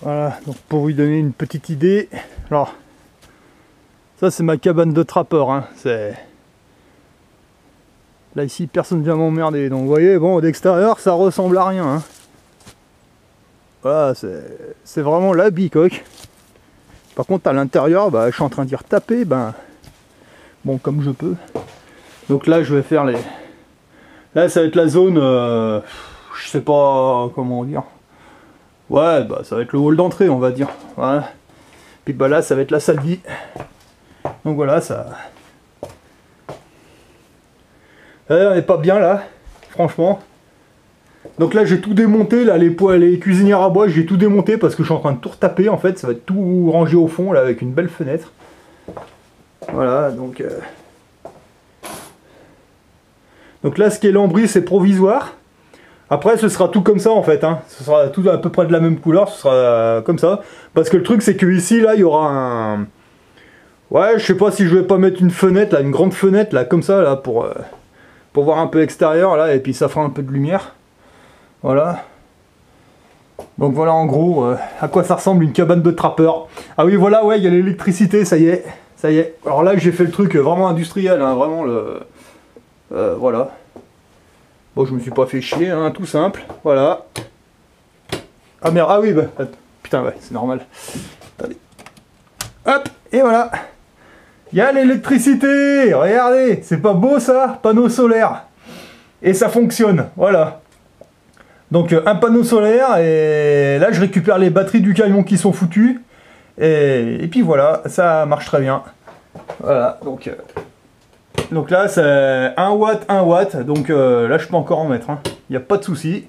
Voilà, donc pour vous donner une petite idée, alors ça c'est ma cabane de trappeur, hein. C'est là ici personne vient m'emmerder, donc vous voyez, bon d'extérieur ça ressemble à rien, hein. Voilà, c'est vraiment la bicoque. Par contre à l'intérieur, bah, je suis en train d'y retaper, ben bon comme je peux. Donc là je vais faire les, là ça va être la zone, je sais pas comment dire. Ouais, bah ça va être le hall d'entrée, on va dire. Voilà. Puis bah là, ça va être la salle vie. Donc voilà, ça. On n'est pas bien là, franchement. Donc là, j'ai tout démonté. Là, les cuisinières à bois, j'ai tout démonté parce que je suis en train de tout retaper. En fait, ça va être tout rangé au fond là avec une belle fenêtre. Voilà, donc. Donc là, ce qui est lambris, c'est provisoire. Après ce sera tout comme ça en fait, hein. Ce sera tout à peu près de la même couleur, ce sera comme ça. Parce que le truc c'est que ici là il y aura un... Ouais je sais pas si je vais pas mettre une fenêtre là, une grande fenêtre là comme ça là pour voir un peu l'extérieur là et puis ça fera un peu de lumière. Voilà. Donc voilà en gros à quoi ça ressemble une cabane de trappeur. Ah oui voilà ouais il y a l'électricité, ça y est. Ça y est. Alors là j'ai fait le truc vraiment industriel, hein, vraiment le... voilà. Bon, je me suis pas fait chier, hein, tout simple, voilà. Ah merde, ah oui, bah, putain, ouais, c'est normal. Attendez. Hop, et voilà. Il y a l'électricité, regardez, c'est pas beau ça, panneau solaire. Et ça fonctionne, voilà. Donc un panneau solaire, et là je récupère les batteries du camion qui sont foutues. Et puis voilà, ça marche très bien. Voilà, donc là c'est 1 watt, donc là je peux encore en mettre, hein. Il n'y a pas de souci.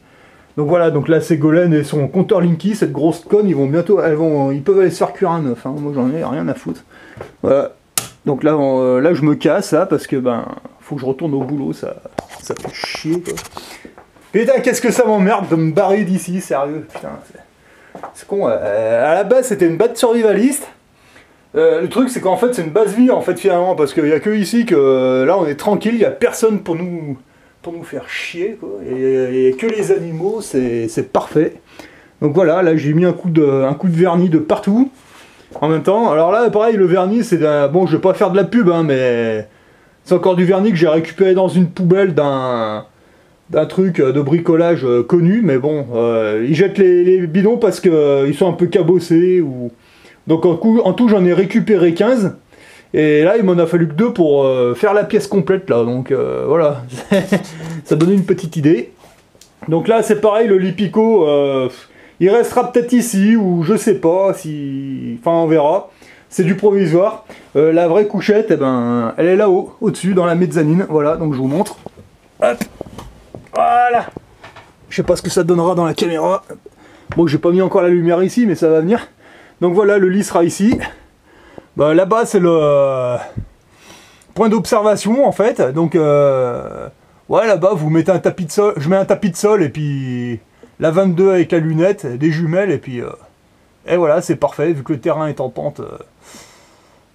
Donc voilà, donc là Ségolène et son compteur Linky, cette grosse conne, ils vont bientôt, ils peuvent aller se faire cuire un œuf, hein. Moi j'en ai rien à foutre. Voilà, donc là, là je me casse là, parce que ben, faut que je retourne au boulot, ça fait chier quoi. Putain, qu'est-ce que ça m'emmerde de me barrer d'ici, sérieux, putain, c'est con, à la base c'était une base survivaliste. Le truc c'est qu'en fait c'est une base vie en fait finalement parce qu'il n'y a que ici que là on est tranquille, il n'y a personne pour nous faire chier quoi. Et que les animaux, c'est parfait. Donc voilà, là j'ai mis un coup de vernis de partout en même temps. Alors là pareil le vernis c'est bon je vais pas faire de la pub hein, mais c'est encore du vernis que j'ai récupéré dans une poubelle d'un truc de bricolage connu, mais bon ils jettent les bidons parce qu'ils sont un peu cabossés ou... Donc en tout j'en ai récupéré 15 et là il m'en a fallu que 2 pour faire la pièce complète là, donc voilà, ça donne une petite idée. Donc là c'est pareil, le Lipico il restera peut-être ici ou je sais pas si... Enfin on verra, c'est du provisoire. La vraie couchette, eh ben, elle est là-haut, au-dessus dans la mezzanine, voilà, donc je vous montre. Hop. Voilà. Je sais pas ce que ça donnera dans la caméra. Bon j'ai pas mis encore la lumière ici mais ça va venir. Donc voilà, le lit sera ici. Bah, là-bas, c'est le point d'observation, en fait. Donc, ouais, là-bas, vous mettez un tapis de sol. Je mets un tapis de sol, et puis la 22 avec la lunette, des jumelles, et puis... et voilà, c'est parfait, vu que le terrain est en pente.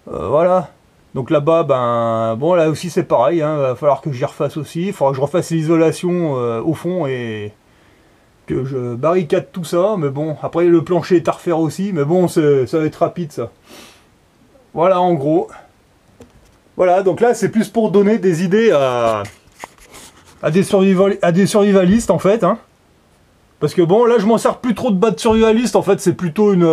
Voilà. Donc là-bas, ben... Bon, là aussi, c'est pareil, hein, va falloir que j'y refasse aussi. Il faudra que je refasse l'isolation au fond, et... que je barricade tout ça, mais bon, après le plancher est à refaire aussi, mais bon, ça va être rapide ça. Voilà en gros. Voilà, donc là c'est plus pour donner des idées à des survivalistes en fait, hein. Parce que bon, là je m'en sers plus trop de base survivaliste, en fait c'est plutôt une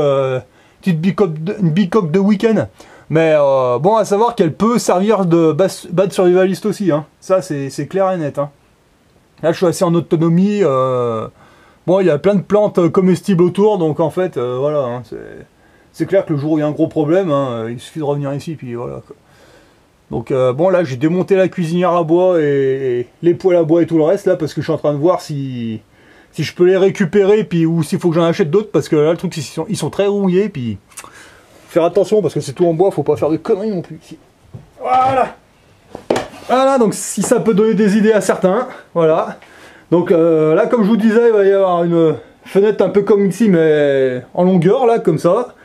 petite bicoque de week-end. Mais bon, à savoir qu'elle peut servir de base survivaliste aussi, hein. Ça c'est clair et net, hein. Là je suis assez en autonomie, bon, il y a plein de plantes comestibles autour, donc en fait, voilà, hein, c'est clair que le jour où il y a un gros problème, hein, il suffit de revenir ici, puis voilà, quoi. Donc, bon, là, j'ai démonté la cuisinière à bois et les poêles à bois et tout le reste, là, parce que je suis en train de voir si je peux les récupérer, puis ou s'il faut que j'en achète d'autres, parce que là, le truc, c'est qu'ils sont très rouillés, puis faire attention, parce que c'est tout en bois, faut pas faire de conneries non plus, ici. Voilà. Voilà, donc si ça peut donner des idées à certains, voilà. Donc là, comme je vous disais, il va y avoir une fenêtre un peu comme ici, mais en longueur, là, comme ça.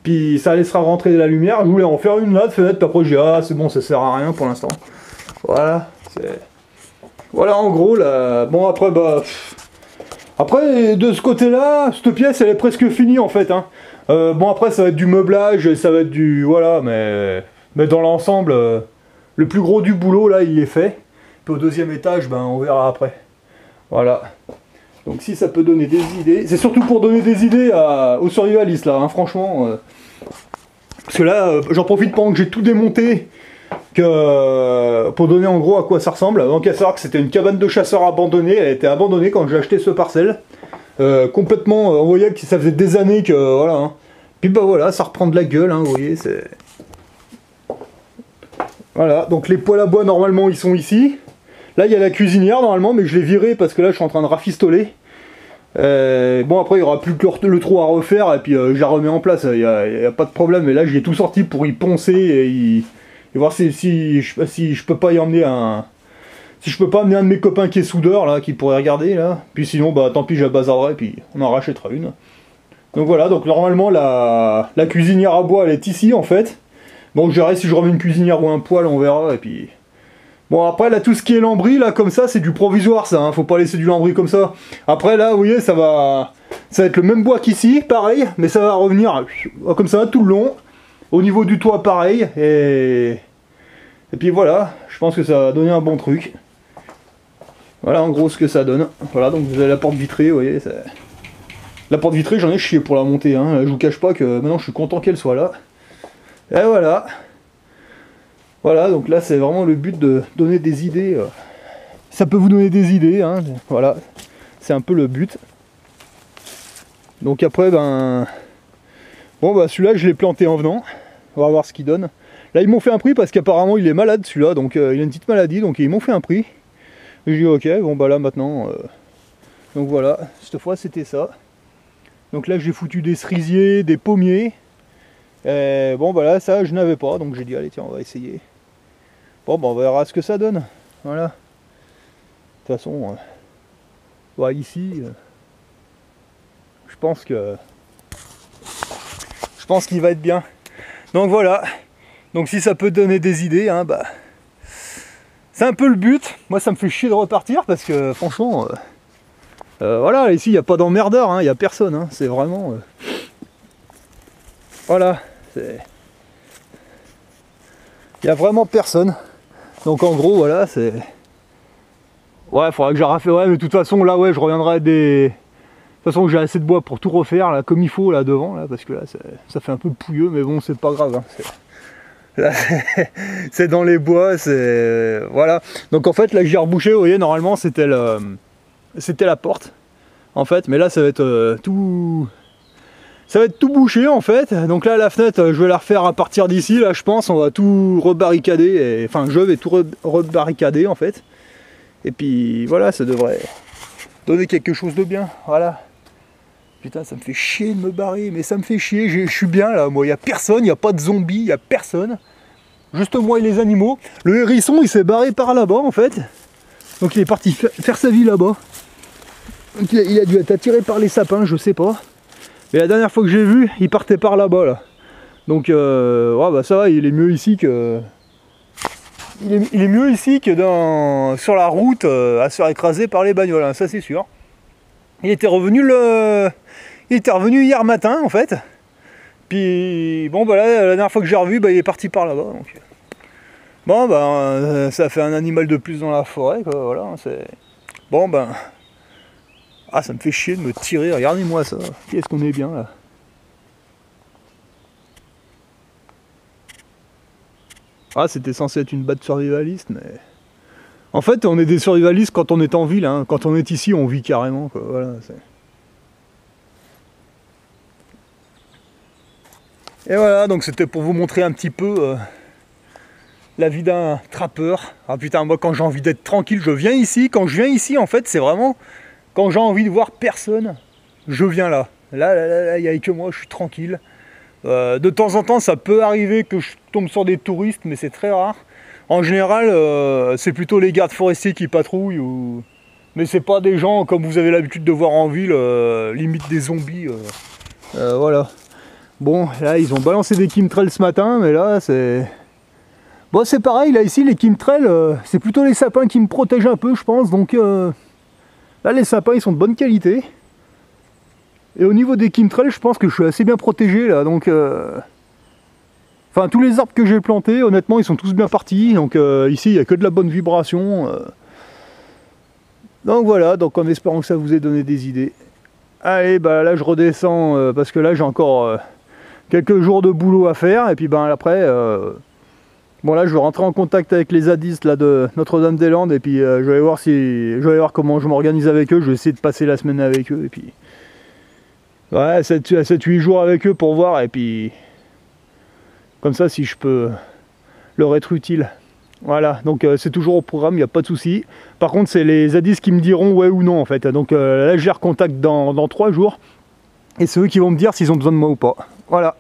Puis ça laissera rentrer de la lumière. Je voulais en faire une là, de fenêtre, puis après j'ai dit, ah, c'est bon, ça sert à rien pour l'instant. Voilà, voilà en gros, là. Bon, après, bah... Après, de ce côté-là, cette pièce, elle est presque finie, en fait. Hein. Bon, après, ça va être du meublage, ça va être du... Voilà, mais dans l'ensemble, le plus gros du boulot, là, il est fait. Puis au deuxième étage, ben, on verra après. Voilà. Donc si ça peut donner des idées... C'est surtout pour donner des idées aux survivalistes, là, hein, franchement. Parce que là, j'en profite pendant que j'ai tout démonté, pour donner en gros à quoi ça ressemble. Donc à savoir que c'était une cabane de chasseurs abandonnée. Elle a été abandonnée quand j'ai acheté ce parcelle. Complètement, on voyait que ça faisait des années que... Voilà. Hein. Puis bah voilà, ça reprend de la gueule, hein, vous voyez, c'est... Voilà, donc les poêles à bois, normalement, ils sont ici. Là, il y a la cuisinière, normalement, mais je l'ai viré parce que là, je suis en train de rafistoler. Bon, après, il n'y aura plus que le trou à refaire, et puis je la remets en place, il n'y a pas de problème. Mais là, j'ai tout sorti pour y poncer et voir si je peux pas y emmener un... Si je peux pas amener un de mes copains qui est soudeur, là, qui pourrait regarder, là. Puis sinon, bah tant pis, je la bazarderai, puis on en rachètera une. Donc voilà, donc normalement, la cuisinière à bois, elle est ici, en fait. Bon, je verrai si je remets une cuisinière ou un poêle, on verra, et puis... Bon, après, là, tout ce qui est lambris, là, comme ça, c'est du provisoire, ça, hein. Faut pas laisser du lambris comme ça. Après, là, vous voyez, ça va être le même bois qu'ici, pareil, mais ça va revenir comme ça, tout le long. Au niveau du toit, pareil, et puis voilà, je pense que ça va donner un bon truc. Voilà, en gros, ce que ça donne. Voilà, donc vous avez la porte vitrée, vous voyez, la porte vitrée, j'en ai chié pour la monter, hein. Je vous cache pas que maintenant, je suis content qu'elle soit là. Et voilà. Voilà, donc là c'est vraiment le but de donner des idées. Ça peut vous donner des idées, hein. Voilà. C'est un peu le but. Donc après, ben... Bon, bah celui-là je l'ai planté en venant. On va voir ce qu'il donne. Là ils m'ont fait un prix parce qu'apparemment il est malade celui-là. Donc il a une petite maladie, donc ils m'ont fait un prix. Et j'ai dit ok, bon bah là maintenant... Donc voilà, cette fois c'était ça. Donc là j'ai foutu des cerisiers, des pommiers. Et bon bah là ça je n'avais pas, donc j'ai dit allez tiens on va essayer. Bon bah on verra ce que ça donne. Voilà. De toute façon, ouais, ici, je pense qu'il va être bien. Donc voilà. Donc si ça peut donner des idées, hein, bah c'est un peu le but. Moi ça me fait chier de repartir parce que franchement, voilà, ici il n'y a pas d'emmerdeur, hein, il n'y a personne. Hein, c'est vraiment, voilà. Il n'y a vraiment personne. Donc en gros voilà c'est... Ouais, il faudra que j'arrache. Ouais, mais de toute façon là ouais je reviendrai à des... De toute façon j'ai assez de bois pour tout refaire là comme il faut là devant là, parce que là ça fait un peu pouilleux, mais bon c'est pas grave. Hein. C'est dans les bois, c'est... Voilà. Donc en fait là j'ai rebouché, vous voyez normalement c'était la porte. En fait, mais là ça va être tout... Ça va être tout bouché en fait, donc là la fenêtre je vais la refaire à partir d'ici, là je pense on va tout rebarricader, enfin je vais tout rebarricader en fait. Et puis voilà, ça devrait donner quelque chose de bien, voilà. Putain ça me fait chier de me barrer, mais ça me fait chier, je suis bien là, moi il n'y a personne, il n'y a pas de zombies, il n'y a personne. Juste moi et les animaux. Le hérisson il s'est barré par là-bas en fait, donc il est parti faire sa vie là-bas. Donc il a dû être attiré par les sapins, je sais pas. Mais la dernière fois que j'ai vu, il partait par là-bas là. Donc ouais, bah ça va, il est mieux ici que... Il est mieux ici que sur la route à se faire écraser par les bagnoles, hein, ça c'est sûr. Il était revenu hier matin en fait. Puis bon bah là, la dernière fois que j'ai revu, bah, il est parti par là-bas. Donc... Bon bah ça fait un animal de plus dans la forêt quoi, voilà. Bon ben... Ah ça me fait chier de me tirer, regardez-moi ça, qu'est-ce qu'on est bien là. Ah c'était censé être une base survivaliste, mais... En fait on est des survivalistes quand on est en ville, hein. Quand on est ici on vit carrément quoi, voilà. Et voilà, donc c'était pour vous montrer un petit peu la vie d'un trappeur. Ah putain, moi quand j'ai envie d'être tranquille, je viens ici, quand je viens ici en fait c'est vraiment... Quand j'ai envie de voir personne, je viens là. Là, il n'y a que moi, je suis tranquille. De temps en temps, ça peut arriver que je tombe sur des touristes, mais c'est très rare. En général, c'est plutôt les gardes forestiers qui patrouillent. Mais c'est pas des gens comme vous avez l'habitude de voir en ville, limite des zombies. Voilà. Bon, là, ils ont balancé des chemtrails ce matin, mais là, c'est... Bon, c'est pareil, là, ici, les chemtrails, c'est plutôt les sapins qui me protègent un peu, je pense, donc... Là, les sapins, ils sont de bonne qualité. Et au niveau des chemtrails, je pense que je suis assez bien protégé, là, donc... Enfin, tous les arbres que j'ai plantés, honnêtement, ils sont tous bien partis. Donc ici, il n'y a que de la bonne vibration. Donc voilà, donc en espérant que ça vous ait donné des idées. Allez, bah là, je redescends, parce que là, j'ai encore quelques jours de boulot à faire. Et puis, ben après... Bon là je vais rentrer en contact avec les zadistes là, de Notre-Dame-des-Landes et puis je vais voir comment je m'organise avec eux, je vais essayer de passer la semaine avec eux et puis ouais 7-8 jours avec eux pour voir et puis comme ça si je peux leur être utile. Voilà, donc c'est toujours au programme, il n'y a pas de souci. Par contre c'est les zadistes qui me diront ouais ou non en fait, donc là je les recontacte dans 3 jours et c'est eux qui vont me dire s'ils ont besoin de moi ou pas. Voilà.